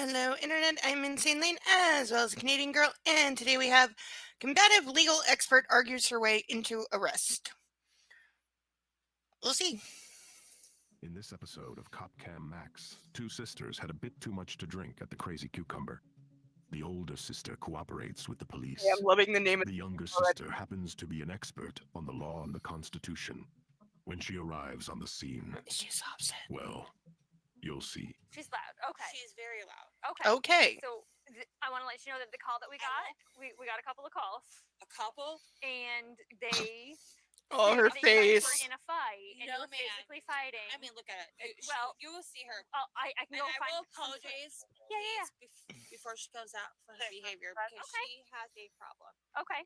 Hello, Internet. I'm Insane Lane as well as a Canadian girl, and today we have combative legal expert argues her way into arrest. We'll see. In this episode of Cop Cam Max, two sisters had a bit too much to drink at the Crazy Cucumber. The older sister cooperates with the police. I'm loving the name of The younger sister happens to be an expert on the law and the Constitution. When she arrives on the scene, She's upset. well, you'll see. She's loud. Okay. She's very loud. Okay. Okay. So I want to let you know that the call that we got, we got a couple of calls, A couple? and they Oh, her they face. were in a fight and No, were ma'am. physically fighting. I mean, look at it. Well- You will see her. Oh, I can And go I find. will apologize, Yeah. please, before she goes out for her behavior because Okay. she has a problem. Okay.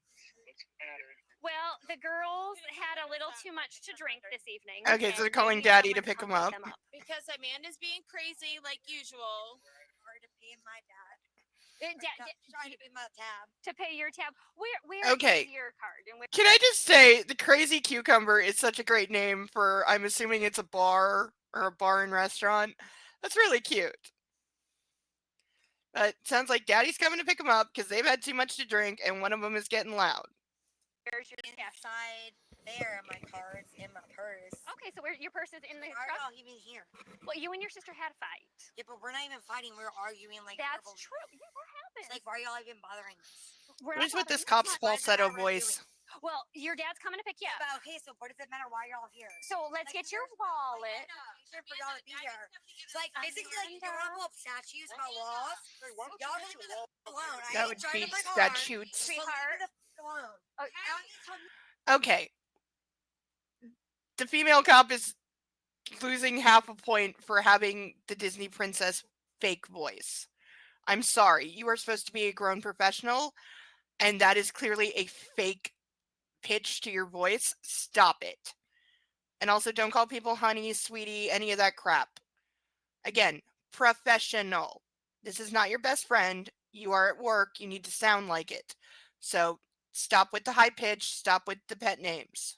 Well, the girls had a little too much to drink this evening. Okay, so they're and calling maybe Daddy to someone pick come them pick up. Because Amanda's being crazy like usual. Or to pay my dad. Trying to pay my tab. to pay your tab. Where Okay. is your card? And Can I just say, the Crazy Cucumber is such a great name for, I'm assuming it's a bar or a bar and restaurant. That's really cute. But sounds like Daddy's coming to pick them up because they've had too much to drink and one of them is getting loud. where's your cash? Inside there, my cards in my purse. Okay, so where your purse is in the Why are truck. y'all even here? Well, you and your sister had a fight. Yeah, but we're not even fighting. We're arguing like That's verbally. true. Yeah, that It's happens. like, why are y'all even bothering us? We're What not is with this bothering cop's you. Why does it falsetto matter what I'm voice? doing? Well, your dad's coming to pick you Yeah, up. but okay, so what does it matter why y'all here? So let's Like, get your there's wallet. Sure for y'all to be here. It's like basically like you Amanda. want to pull up statues about laws. Y'all leave me the f- alone. I That ain't would trying be to play hard. statutes. But leave me Sweetheart. the f- alone. Oh, Y'all need to tell me Okay. The female cop is losing half a point for having the Disney princess fake voice. I'm sorry. You are supposed to be a grown professional, and that is clearly a fake pitch to your voice. Stop it. And also, don't call people honey, sweetie, any of that crap. Again, professional. This is not your best friend. You are at work. You need to sound like it. So stop with the high pitch. Stop with the pet names.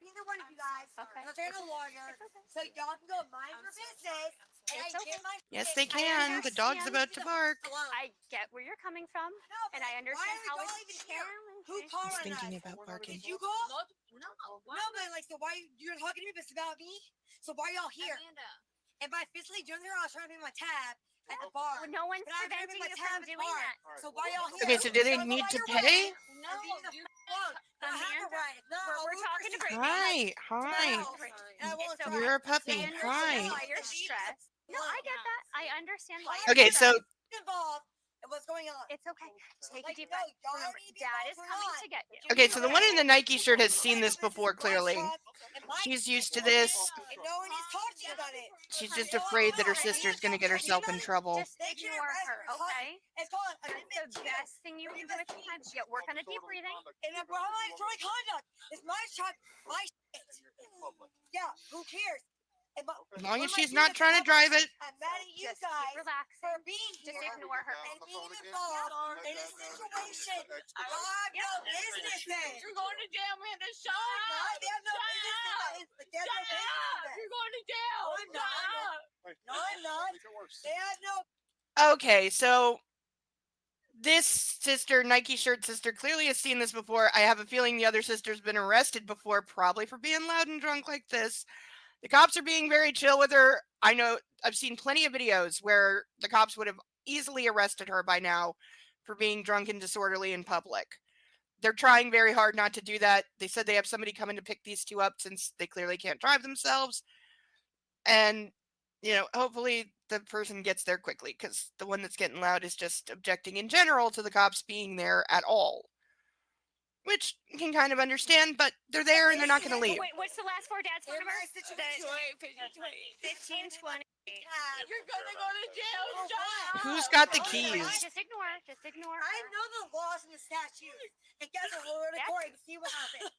neither one of you guys. Okay. Unless they're a lawyer. It's okay. So y'all can go mind your business. And It's I okay. get my Yes, shit they can. The dog's understand. about to bark. alone. I get where you're coming from, No, but and I like, understand why how are y'all it's even here? Who challenging. called He's on thinking us? about barking. Did you call? No. No, but like, so why you're talking to me, but it's about me? So why are y'all here? Amanda. And by physically doing there, I was trying to pay my tab at the bar. Well, no one's But I preventing my you tab from at the doing bar. that. So why y'all here? Okay, so do they Y'all go need by to your pay? way No, and leave me the you f- alone. I have a Amanda, right. No, we're I'll talking to pursue Brittany. Hi. And I won't It's try. okay. You're a puppy. I understand Hi. why you're stressed. No, I get that. I understand why. Okay, you're so stressed. Involved in what's going on. It's okay. Take Like, a deep no, breath. y'all Remember, need to be Dad involved is or coming not. to get you. Okay, so the one in the Nike shirt has seen this This is before, my clearly. truck and my She's used to business, this. and no one needs to talk to you about it. She's just afraid that her sister's going to get herself in trouble. Just ignore her, okay? It's called That's amendment the 2. best thing you can do at this time. Yeah, work on a deep breathing. And I'm my disorderly conduct. It's my truck, my shit. Yeah, who cares? And As long as she's not trying to drive it. I'm mad at you Just guys keep for relaxing. being Just here ignore her. and being involved in a situation y'all have no business in. You're going to jail, Amanda. Shut No, up. they have no business in that. They have no Shut business up. in that. You're going to jail. No, I'm not. Shut up. No, I'm not. They have no. Okay, so this sister, Nike shirt sister, clearly has seen this before. I have a feeling the other sister's been arrested before, probably for being loud and drunk like this. The cops are being very chill with her. I know I've seen plenty of videos where the cops would have easily arrested her by now for being drunk and disorderly in public. They're trying very hard not to do that. They said they have somebody coming to pick these two up since they clearly can't drive themselves. And, you know, hopefully the person gets there quickly because the one that's getting loud is just objecting in general to the cops being there at all. Which you can kind of understand, but they're there and they're not going to leave. Wait, what's the last four Dad's phone In number? my situation. 1520. You're going to go to jail. Oh, Shut what? up. Who's got the Oh, keys? Just ignore. Just ignore. I her. know the laws and the statutes. And guess what? We'll go to court and see what happens.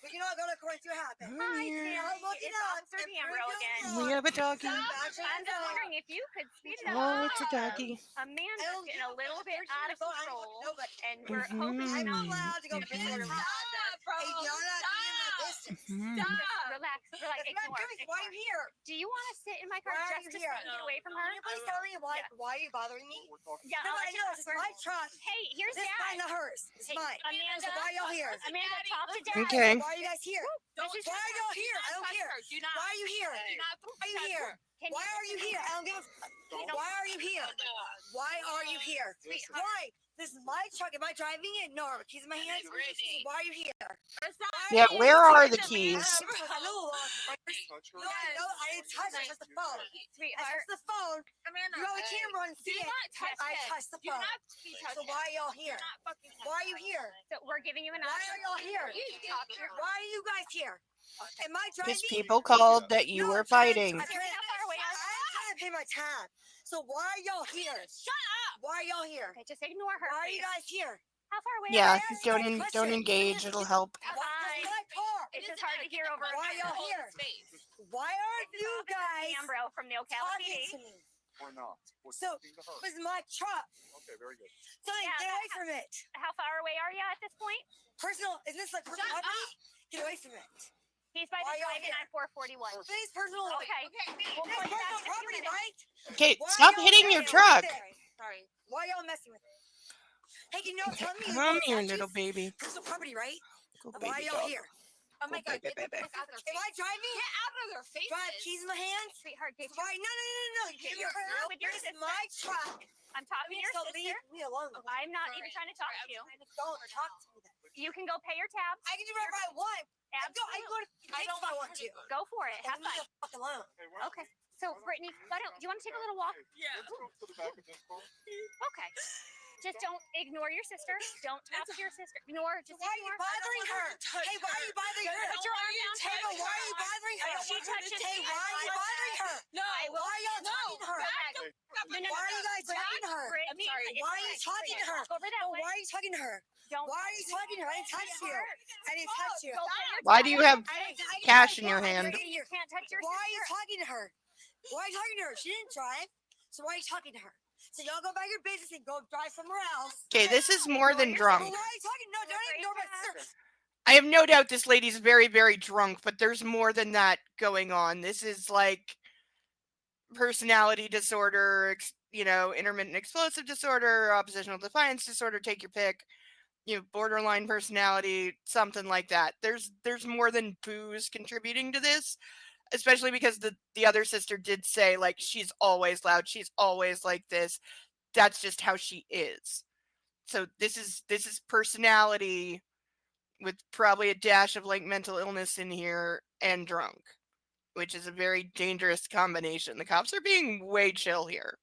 We can all go to court and see what happens. Hi, here. Tammy. look it It's up. Officer And D'Ambrose prove again. it. We have a doggy. I'm just wondering if you could speed it up. Oh, it's a doggy. Amanda's getting a little bit out of control, Nobody. and we're hoping Mhm. I'm not. allowed to go Mhm. disorderly conduct. Bro, Hey, y'all not being my stop. distance. Mhm. Stop. Relax. It's not Ignore. good. Why are you here? Do you want to sit in my car Why are just you to here? get away from her? Can you please tell me why? Yeah. Why are you bothering me? Yeah, No, I'll I let you know know. it's my truck. Hey, here's This is Dad. mine, not hers. It's Hey, mine. Amanda. So why are y'all here? Amanda, talk to Dad. Okay. Why are you guys here? Don't This is Why are y'all here? I don't touch care. her. Do not. Why are you here? Do not Why are you touch here? her. Can Why are you here? I don't give a. Why are you here? Why are you here? Why? This is my truck. Am I driving it? No. Keys in my hands. So why are you here? It's not. Yeah, where are the keys? I know. No, I didn't touch it. I touched the phone. I Sweetheart. touched the phone. Amanda. You got the camera on. Do See it. not touch I it. touched the Do phone. not be touching. So why are y'all here? Do not fucking touch Why are you here? So we're giving you an Why option. are y'all here? You talk to her. Why are you guys here? Am I driving? Because people called that you No, were I'm trying- fighting. I'm trying- How far away are you? I'm trying to pay my tab. So why are y'all here? Shut up. Why are y'all here? Okay, just ignore her. Why are you guys here? How far away Yeah, are you? don't engage. It'll help. Why? This is my car. It's just hard to hear over. Why y'all here? Why are you guys Ambro from the Ocala talking PD. to me? Or not. We're So, talking to her. This is my truck. Okay, very good. So Yeah, get away from it. How far away are you at this point? Personal. Is this like personal Shut property? Get away from it. He's by Why the y'all drive-in here? on 441. This is personal. Okay. We'll This call is you back personal in a few property, minutes. right? Okay, Why stop y'all hitting your messing truck. with it? Sorry. Why y'all messing with it? Hey, can you not tell me? Come here, little baby. Personal property, right? Go, Why baby y'all dog. here? Oh my Go, God. baby, Get the baby. fuck out of their Am face. I driving? Get out of their faces. Do I have keys in my hands? Sweetheart, get Why? No. Get You're your girl with your This is sister. my truck. I'm talking to your So sister. leave me alone. I'm not even trying to talk to you. Don't talk to me then. You can go pay your tab. I can do whatever I want. I can Absolutely. go to I Dick's don't if I want want to. Go for it. Have Leave me fun. the fuck alone. Hey, why- Okay. So, Brittany, do you want to take a little walk? Hey, Yeah. let's go to the back of this car. Okay. Just don't ignore your sister. Don't talk to your sister. Ignore. Just Why are you ignore. bothering her? Hey, why are you bothering her? Put your arm down. Hey, but why are you bothering her? If she touches Hey, me, why are you bothering her? No. I will. Why are y'all talking to her? No, Why are you guys talking to her? Brittany, sorry. it's Why are you fine. talking to her? Walk over that Oh, way. why are you talking to her? Don't. Why are you talking to her? I didn't touch you. I didn't touch you. Go pay your Why tab. do you have I didn't cash touch in your you. hand? You can't touch your Why are you sister. talking to her? Why are you talking to her? She didn't drive. So why are you talking to her? So y'all go about your business and go drive somewhere else. Okay, this is more than But drunk. why are you talking? No, don't ignore my sister. I have no doubt this lady's very, very drunk, but there's more than that going on. This is like personality disorder, intermittent explosive disorder, oppositional defiance disorder, take your pick, borderline personality, something like that. There's more than booze contributing to this, especially because the other sister did say, like, she's always loud, she's always like this. That's just how she is. So this is personality with probably a dash of like mental illness in here and drunk, which is a very dangerous combination. The cops are being way chill here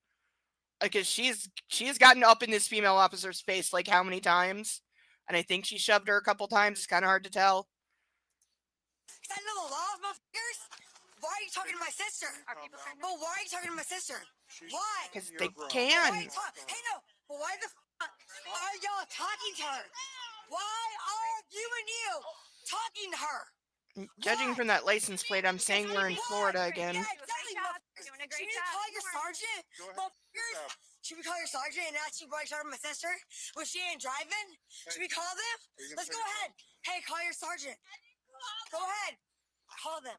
because she's gotten up in this female officer's face like how many times, and I think she shoved her a couple times. It's kind of hard to tell. Is that little law, motherfuckers? Why are you talking to my sister? But why are you talking to my sister? Why? Because You're they grown. Why can. are you talking? Hey, no. But why the fuck are y'all talking to her? Why are you and you talking to her? Judging from that license plate, I'm saying we're in Florida again. Yeah, Doing a great exactly. job. motherfuckers. Doing a Should great we job. call your sergeant? Go ahead. Motherfuckers. Yes, Should we call your sergeant and ask you why you shot my sister? Was she ain't driving? Should we call them? Are you gonna Let's take go it ahead. Hey, call your sergeant. Go ahead. Call them.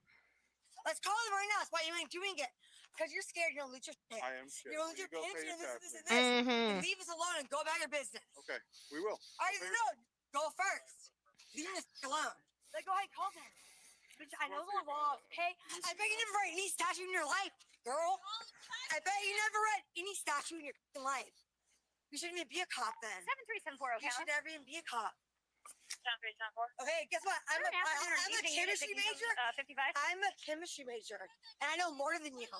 Let's call them right now. That's why you ain't doing it. Because you're scared you're gonna lose your shit. I am scared. You're gonna lose You your go pants pay your and this, tab, this, and please. this. Mm-hmm. And leave us alone and go about your business. Okay, we will. I no, go first. Leave me alone. Like, go ahead, call them. Bitch, I know the law, okay? I bet you never read any statute in your life, girl. I bet you never read any statute in your fucking life. You shouldn't even be a cop then. 7374 You Ocala. should never even be a cop. Okay, guess what? I'm Sure, a afternoon or chemistry evening unit, major. 55. I'm a chemistry major, and I know more than you.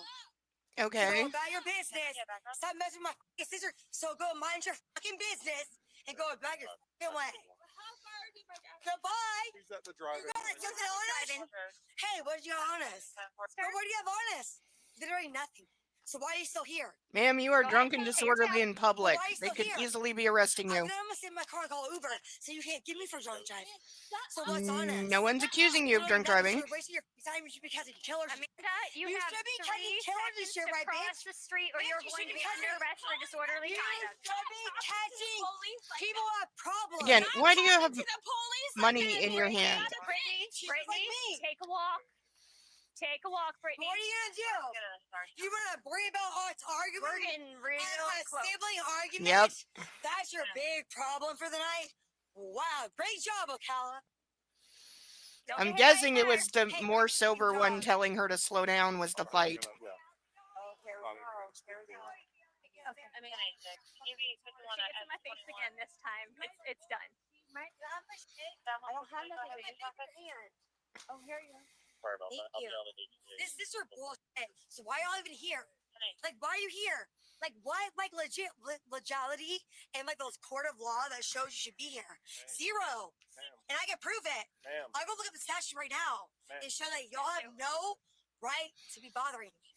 Okay. Go about your business. Stop messing with my fucking sister. So go mind your fucking business and go about your fucking way. Goodbye. He's at the drive-in. You got something on us? Driving. Hey, what did you have on us? What do you have on us? Literally nothing. So why are you still here? Ma'am, you are Go drunk ahead, and tell your disorderly dad. in public. why are you They still could here? easily be arresting you. I'm gonna sit in my car and call Uber, so you can't get me for drunk driving. So what's on us? No one's accusing you of drunk driving. You're wasting your time. You should be catching killers. Amanda, you You have should be 3 catching killers seconds this year, to right, cross bitch? the street, or Bitch, you're you going should to be be under catching- arrest for disorderly You conduct. should be catching people who have problems. Again, why do you have To the police money in your hand? Brittany, me. take a walk. Take a walk, Brittany. What are you gonna do? You wanna worry about us arguing? We're getting real a close. sibling argument? Yep. That's your big problem for the night? Wow, great job, Ocala. Don't I'm get hit guessing right it was the Hey, more hey, sober one dog. telling her to slow down was the fight. Yeah. Oh, here we go. Okay. I mean, she gets in my face again this time. It's done. I don't have nothing. Oh, here you go. Sorry about Thank that. you. This are bullshit. So why y'all even here? Like, why are you here? Like, what, like, legality and, like, those court of law that shows you should be here? Zero. And I can prove it. Ma'am. I'll go look at the statute right now Ma'am. and show that y'all have no right to be bothering me.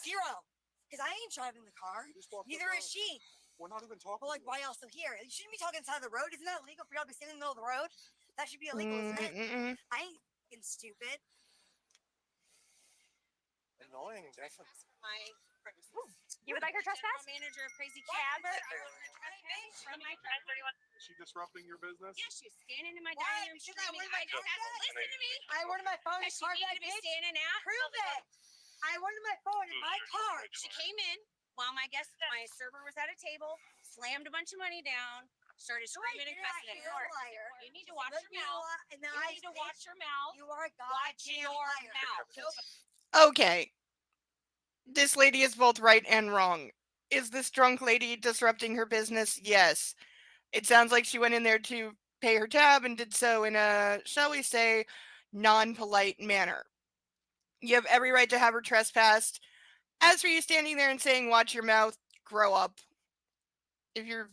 Zero. Because I ain't driving the car. You just walked Neither up is the she. road. We're not even talking. Well, like, why y'all still here? You shouldn't be talking inside the road. Isn't that illegal for y'all to be sitting in the middle of the road? That should be illegal, isn't it? I ain't fucking stupid. Annoying, definitely. You would like her trespass? Manager of Crazy Cab her? From my Is she disrupting your business? Yeah, she's standing in my Why? dining room Because I screaming. wanted my I just phone have to back? listen to me. I wanted my phone. Because she Car needed back, to be bitch. standing out. Prove it. I wanted my phone in my car. She came in while my server was at a table, slammed a bunch of money down, started screaming and cussing at You're a her. liar. You need to watch your You know mouth. what? And now You I need to think watch your mouth. You are a Watch goddamn your liar. mouth. Okay. This lady is both right and wrong. Is this drunk lady disrupting her business? Yes. It sounds like she went in there to pay her tab and did so in a, shall we say, non-polite manner. You have every right to have her trespassed. As for you standing there and saying, watch your mouth, grow up. If you've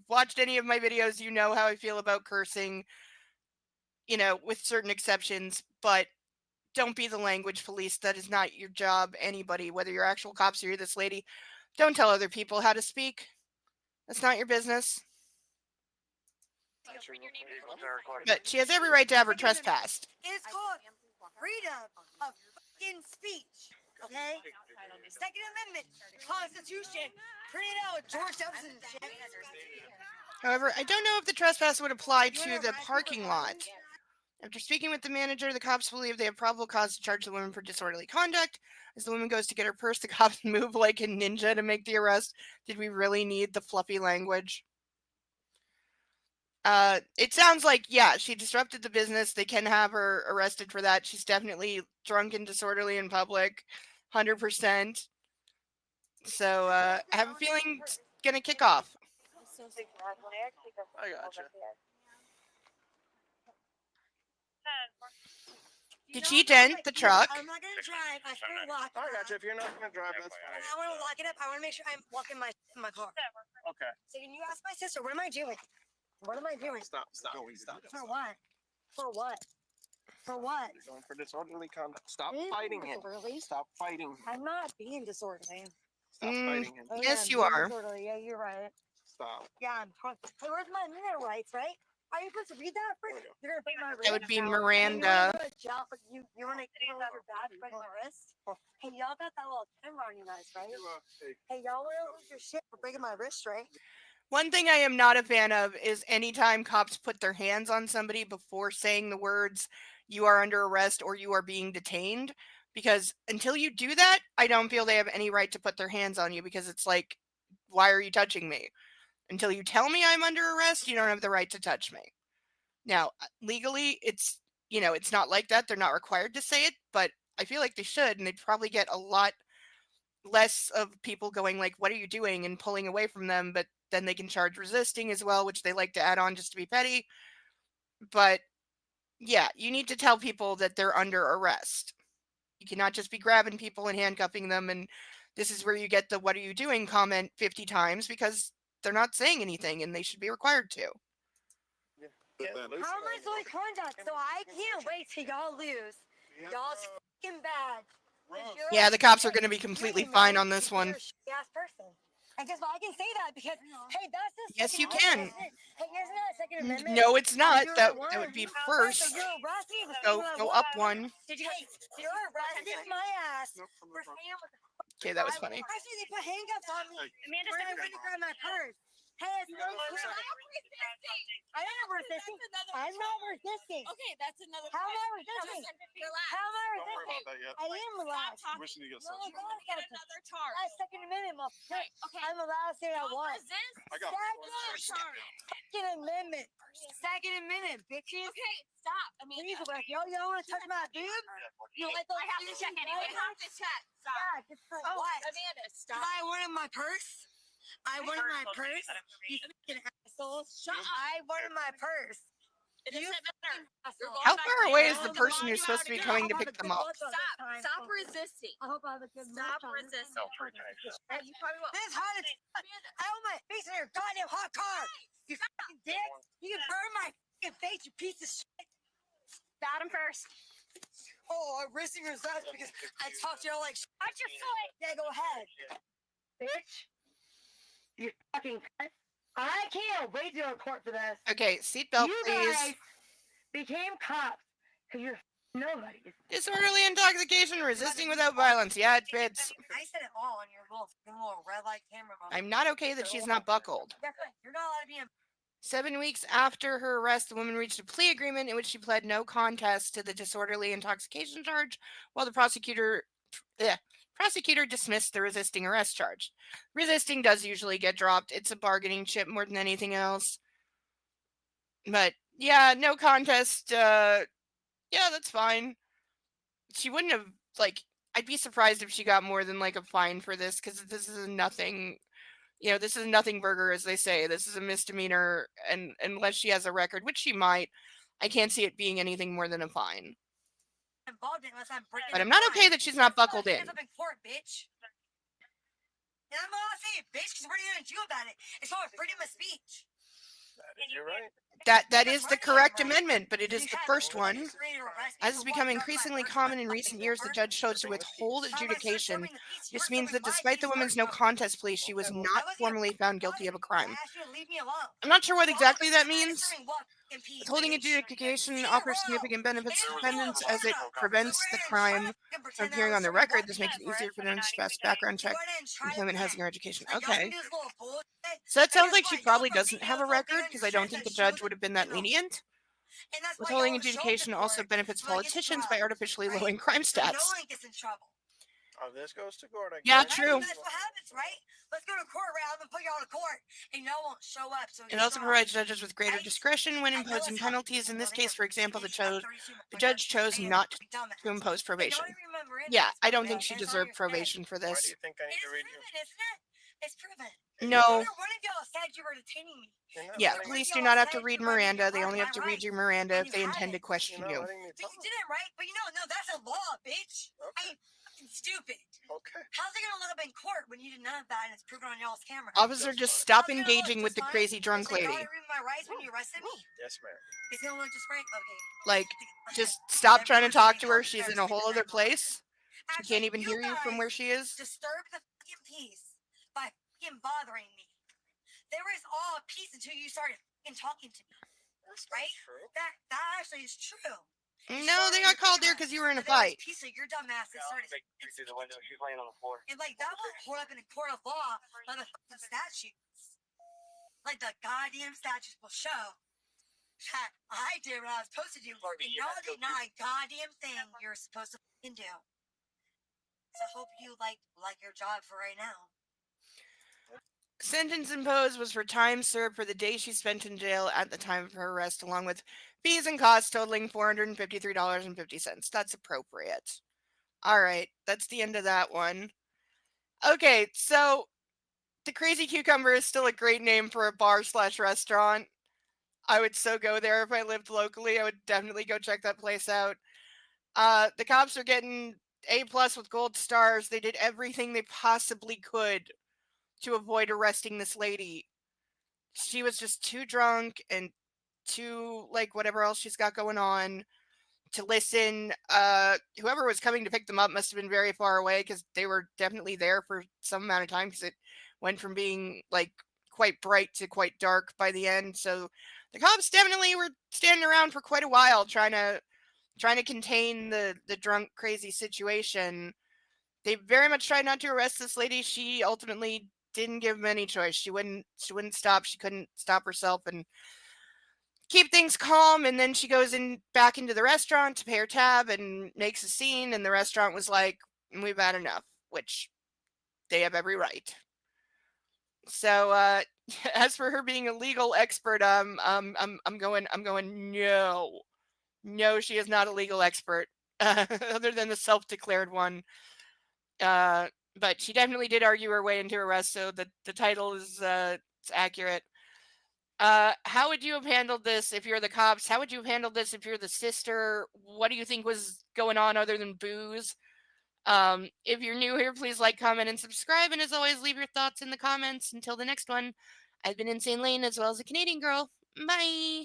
watched any of my videos, you know how I feel about cursing, with certain exceptions, but don't be the language police. That is not your job, anybody, whether you're actual cops or you're this lady. Don't tell other people how to speak. That's not your business. But she has every right to have her trespassed. It's called freedom of fucking speech. Okay? Second Amendment, Constitution, printed out with George Jefferson and shit. However, I don't know if the trespass would apply You to wanna the arrest me for parking lot. violence? After speaking with the manager, the cops believe they have probable cause to charge the woman for disorderly conduct. As the woman goes to get her purse, the cops move like a ninja to make the arrest. Did we really need the fluffy language? It sounds like, yeah, she disrupted the business. They can have her arrested for that. She's definitely drunk and disorderly in public. 100%. So, I have a feeling it's gonna kick off. I gotcha. Did she dent the truck? I'm not gonna drive. I still lock it I up. gotcha. If you're not gonna drive, that's fine. I want to lock it up. I want to make sure I'm locking my car. Okay. So can you ask my sister, what am I doing? What am I doing? Stop. For what? For what? For what? You're going for disorderly conduct. Stop Being fighting him. disorderly? Stop fighting him. I'm not being disorderly. Stop fighting him. Oh, Yes, yeah, you I'm being are. Disorderly. Yeah, you're right. Stop. Yeah, I'm drunk. Hey, where's my minute rights, right? Are you supposed to read that? There we go. You're gonna break my wrist. That would be Hey, Miranda. You wanna leave your dad break my wrist? Hey, y'all got that little camera on you guys, right? Hey, Hey, y'all wanna lose your shit for breaking my wrist, right? One thing I am not a fan of is anytime cops put their hands on somebody before saying the words, you are under arrest or you are being detained. Because until you do that, I don't feel they have any right to put their hands on you because it's like, why are you touching me? Until you tell me I'm under arrest, you don't have the right to touch me. Now, legally, it's not like that. They're not required to say it, but I feel like they should, and they'd probably get a lot less of people going like, what are you doing, and pulling away from them, but then they can charge resisting as well, which they like to add on just to be petty. But yeah, you need to tell people that they're under arrest. You cannot just be grabbing people and handcuffing them, and this is where you get the what are you doing comment 50 times because they're not saying anything and they should be required to. How am I supposed to conduct? So I can't wait till y'all lose. Y'all's fucking bad. Yeah, the cops are going to be completely fine on this one. Yes, person. And guess what? I can say that because hey, that's the Yes, you Second can. Amendment. Hey, isn't that Second Amendment? No, it's not. You're That the would one. be So first. you're arresting the Go people that go want- up one. Did you? Hey, you're arresting my ass for staying with Okay, that was funny. Actually, they put handcuffs on me Amanda when I said went to grab my purse. Hey, it's no clear. I am resisting. I'm not resisting. Okay, that's another. How am I resisting? Relax. How am I Don't worry resisting? about that yet. I am relaxed. Stop Wishing you get No, some. no, I gotta Another charge. That's Second Amendment, motherfucker. Okay. I'm allowed to say what I Don't want. resist. I got Second Amendment. Second Amendment, bitches. Okay, stop. I mean, Please, if y'all want to touch my boob, you let those I have to bitches check anyway. right I have to check. Stop. Yeah, just for what? Amanda, Cause stop. I wanted my purse. I wanted my purse. You fucking assholes. Shut up. I wanted my purse. It doesn't matter. You're going How back far to away your is the own person body who's supposed to be now. coming to I'll have pick a them good up? lunch on this Stop. time. Stop resisting. I hope I have a good Stop lunch on this resisting. time. You probably will. This hot as I want my face in your goddamn hot car. You fucking dick. You can burn my fucking face, you piece of shit. Got him first. Oh, I'm risking yourself because I talked to y'all like shit. Watch your foot. Yeah, go ahead. Bitch. You fucking cunt. I can't wait to go to court for this. Okay, seatbelt, You please. guys became cops because you're nobodies. Disorderly intoxication, resisting without violence. Yeah, it fits. I said it all on your little red light camera. I'm not okay that she's not buckled. You're not allowed to be in. 7 weeks after her arrest, the woman reached a plea agreement in which she pled no contest to the disorderly intoxication charge, while the prosecutor dismissed the resisting arrest charge. Resisting does usually get dropped. It's a bargaining chip more than anything else. But yeah, no contest. Yeah, that's fine. She wouldn't have I'd be surprised if she got more than a fine for this, because this is a nothing. This is a nothing burger, as they say. This is a misdemeanor, and unless she has a record, which she might, I can't see it being anything more than a fine. Involved in unless I'm breaking. But I'm not okay that she's not buckled in. Up in court, bitch. And I'm not saying bitch because what are you gonna do about it? It's not freedom of speech. You're right. That is the correct amendment, but it is the first one. As has become increasingly common in recent years, the judge chose to withhold adjudication. This means that despite the woman's no contest plea, she was not formally found guilty of a crime. I'm not sure what exactly that means. Withholding adjudication offers significant benefits to defendants as it prevents the crime from appearing on their record. This makes it easier for them to pass background check, employment, housing, or education. Okay. So that sounds like she probably doesn't have a record, because I don't think the judge would have been that lenient. Withholding adjudication also benefits politicians by artificially lowering crime stats. No one gets in trouble. Oh, this goes to court. Yeah, guess. true. That's what happens, right? Let's go to court, right? I'm gonna put y'all to court, and y'all won't show up. So It also provides judges with greater discretion when imposing penalties. In this case, for example, the judge chose not to impose probation. Yeah, I don't think she deserved probation for Why do this. you think I need to read you? Isn't it? It's proven. No. Neither one of y'all said you were detaining me. You're not Yeah, letting me police talk. do not have to read Miranda. They only have to read your Miranda if they intend to question You're not you. letting me But talk. you did it right. But no, that's a law, bitch. Okay. I ain't fucking stupid. Okay. How's it gonna look up in court when you did none of that and it's proven on y'all's camera? Officer, just stop engaging with the crazy drunk lady. Did y'all read my rights when you arrested me? Yes, ma'am. It's gonna look just right. Okay. Like, just stop trying to talk to her. She's in a whole other place. She Actually, can't even hear you from where she is. Disturb the fucking peace by fucking bothering me. There was all peace until you started fucking talking to me. That's Right? true. That actually is true. No, they got called there because you were in a fight. Piece of your dumb ass that started. Through the window. She's laying on the floor. And like that won't hold up in a court of law by the fucking statutes. Like the goddamn statutes will show that I did what I was supposed to do, and y'all did not a goddamn thing you're supposed to fucking do. So hope you like your job for right now. Sentence imposed was for time served for the day she spent in jail at the time of her arrest, along with fees and costs totaling $453.50. That's appropriate. All right, that's the end of that one. Okay, so the Crazy Cucumber is still a great name for a bar/restaurant. I would so go there if I lived locally. I would definitely go check that place out. The cops are getting A+ with gold stars. They did everything they possibly could to avoid arresting this lady. She was just too drunk and too, whatever else she's got going on to listen. Whoever was coming to pick them up must have been very far away because they were definitely there for some amount of time because it went from being like quite bright to quite dark by the end. So the cops definitely were standing around for quite a while trying to contain the drunk crazy situation. They very much tried not to arrest this lady. She ultimately didn't give them any choice. She wouldn't stop. She couldn't stop herself and keep things calm. And then she goes in back into the restaurant to pay her tab and makes a scene. And the restaurant was like, "We've had enough," which they have every right. So as for her being a legal expert, I'm going no. No, she is not a legal expert, other than the self-declared one. Uh, but she definitely did argue her way into arrest, so the title is it's accurate. How would you have handled this if you're the cops? How would you have handled this if you're the sister? What do you think was going on other than booze? If you're new here, please like, comment, and subscribe. And as always, leave your thoughts in the comments. Until the next one, I've been Insane Lane as well as a Canadian girl. Bye.